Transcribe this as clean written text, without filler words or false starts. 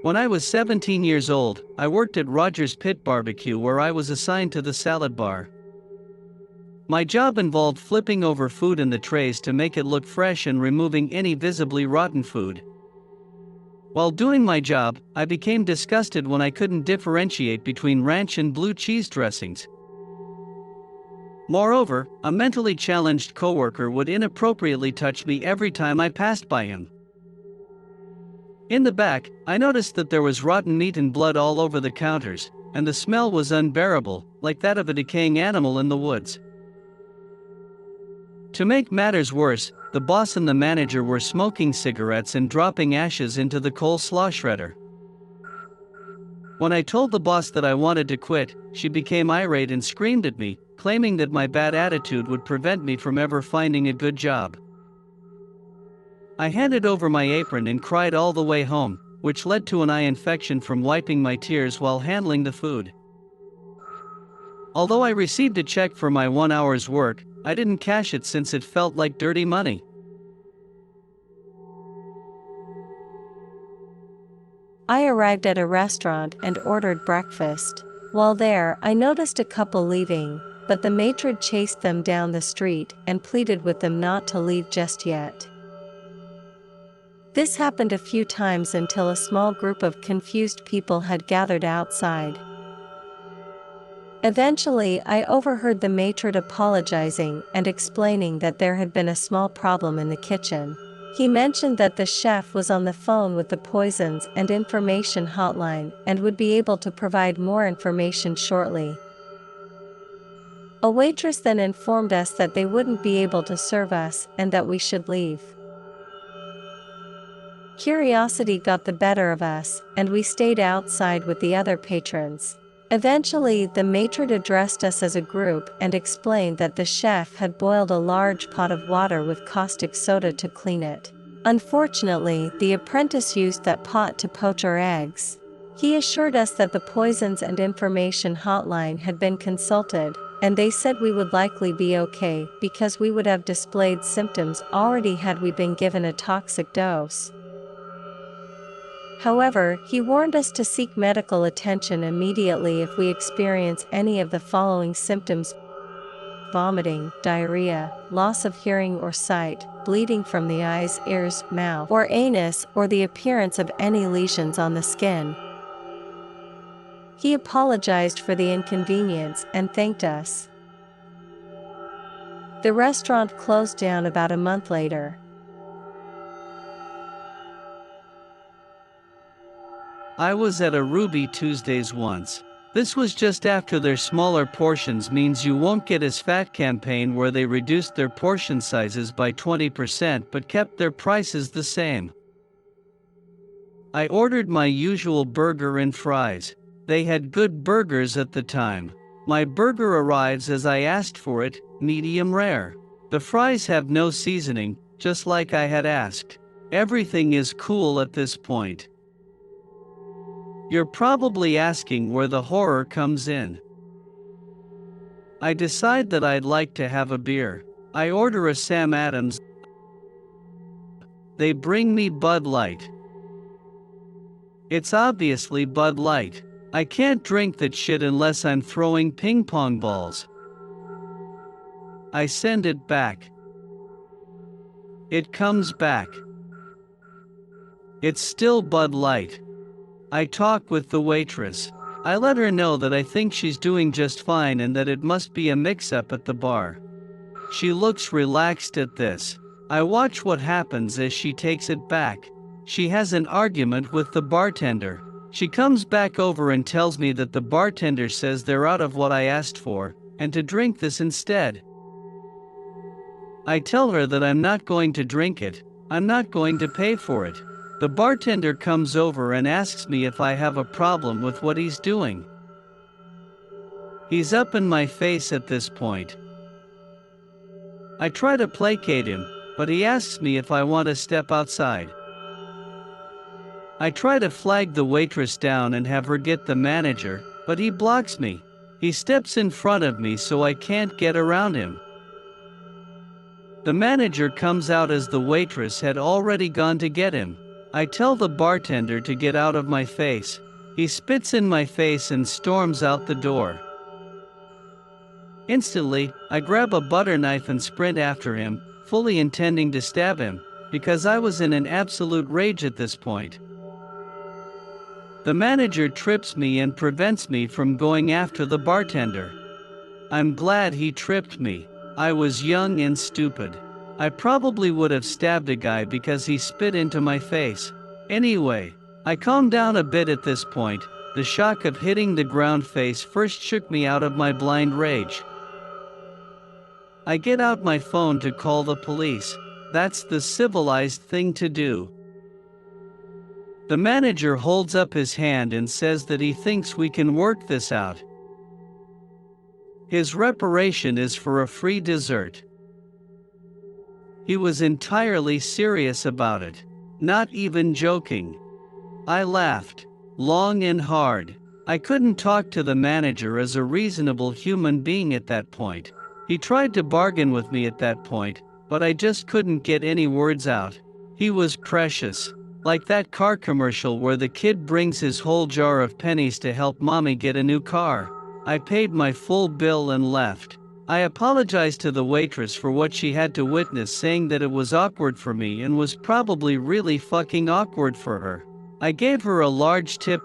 When I was 17 years old, I worked at Roger's Pit Barbecue where I was assigned to the salad bar. My job involved flipping over food in the trays to make it look fresh and removing any visibly rotten food. While doing my job, I became disgusted when I couldn't differentiate between ranch and blue cheese dressings. Moreover, a mentally challenged coworker would inappropriately touch me every time I passed by him. In the back, I noticed that there was rotten meat and blood all over the counters, and the smell was unbearable, like that of a decaying animal in the woods. To make matters worse, the boss and the manager were smoking cigarettes and dropping ashes into the coleslaw shredder. When I told the boss that I wanted to quit, she became irate and screamed at me, claiming that my bad attitude would prevent me from ever finding a good job. I handed over my apron and cried all the way home, which led to an eye infection from wiping my tears while handling the food. Although I received a check for my 1 hour's work, I didn't cash it since it felt like dirty money. I arrived at a restaurant and ordered breakfast. While there, I noticed a couple leaving, but the matron chased them down the street and pleaded with them not to leave just yet. This happened a few times until a small group of confused people had gathered outside. Eventually, I overheard the matron apologizing and explaining that there had been a small problem in the kitchen. He mentioned that the chef was on the phone with the poisons and information hotline and would be able to provide more information shortly. A waitress then informed us that they wouldn't be able to serve us and that we should leave. Curiosity got the better of us, and we stayed outside with the other patrons. Eventually, the matron addressed us as a group and explained that the chef had boiled a large pot of water with caustic soda to clean it. Unfortunately, the apprentice used that pot to poach our eggs. He assured us that the poisons and information hotline had been consulted, and they said we would likely be okay because we would have displayed symptoms already had we been given a toxic dose. However, he warned us to seek medical attention immediately if we experience any of the following symptoms: vomiting, diarrhea, loss of hearing or sight, bleeding from the eyes, ears, mouth, or anus, or the appearance of any lesions on the skin. He apologized for the inconvenience and thanked us. The restaurant closed down about a month later. I was at a Ruby Tuesdays once. This was just after their smaller portions means you won't get as fat campaign where they reduced their portion sizes by 20% but kept their prices the same. I ordered my usual burger and fries. They had good burgers at the time. My burger arrives as I asked for it, medium rare. The fries have no seasoning, just like I had asked. Everything is cool at this point. You're probably asking where the horror comes in. I decide that I'd like to have a beer. I order a Sam Adams. They bring me Bud Light. It's obviously Bud Light. I can't drink that shit unless I'm throwing ping pong balls. I send it back. It comes back. It's still Bud Light. I talk with the waitress. I let her know that I think she's doing just fine and that it must be a mix-up at the bar. She looks relaxed at this. I watch what happens as she takes it back. She has an argument with the bartender. She comes back over and tells me that the bartender says they're out of what I asked for, and to drink this instead. I tell her that I'm not going to drink it. I'm not going to pay for it. The bartender comes over and asks me if I have a problem with what he's doing. He's up in my face at this point. I try to placate him, but he asks me if I want to step outside. I try to flag the waitress down and have her get the manager, but he blocks me. He steps in front of me so I can't get around him. The manager comes out as the waitress had already gone to get him. I tell the bartender to get out of my face. He spits in my face and storms out the door. Instantly, I grab a butter knife and sprint after him, fully intending to stab him, because I was in an absolute rage at this point. The manager trips me and prevents me from going after the bartender. I'm glad he tripped me. I was young and stupid. I probably would have stabbed a guy because he spit into my face. Anyway, I calmed down a bit at this point. The shock of hitting the ground face first shook me out of my blind rage. I get out my phone to call the police. That's the civilized thing to do. The manager holds up his hand and says that he thinks we can work this out. His reparation is for a free dessert. He was entirely serious about it, not even joking. I laughed, long and hard. I couldn't talk to the manager as a reasonable human being at that point. He tried to bargain with me at that point, but I just couldn't get any words out. He was precious. Like that car commercial where the kid brings his whole jar of pennies to help mommy get a new car. I paid my full bill and left. I apologized to the waitress for what she had to witness, saying that it was awkward for me and was probably really fucking awkward for her. I gave her a large tip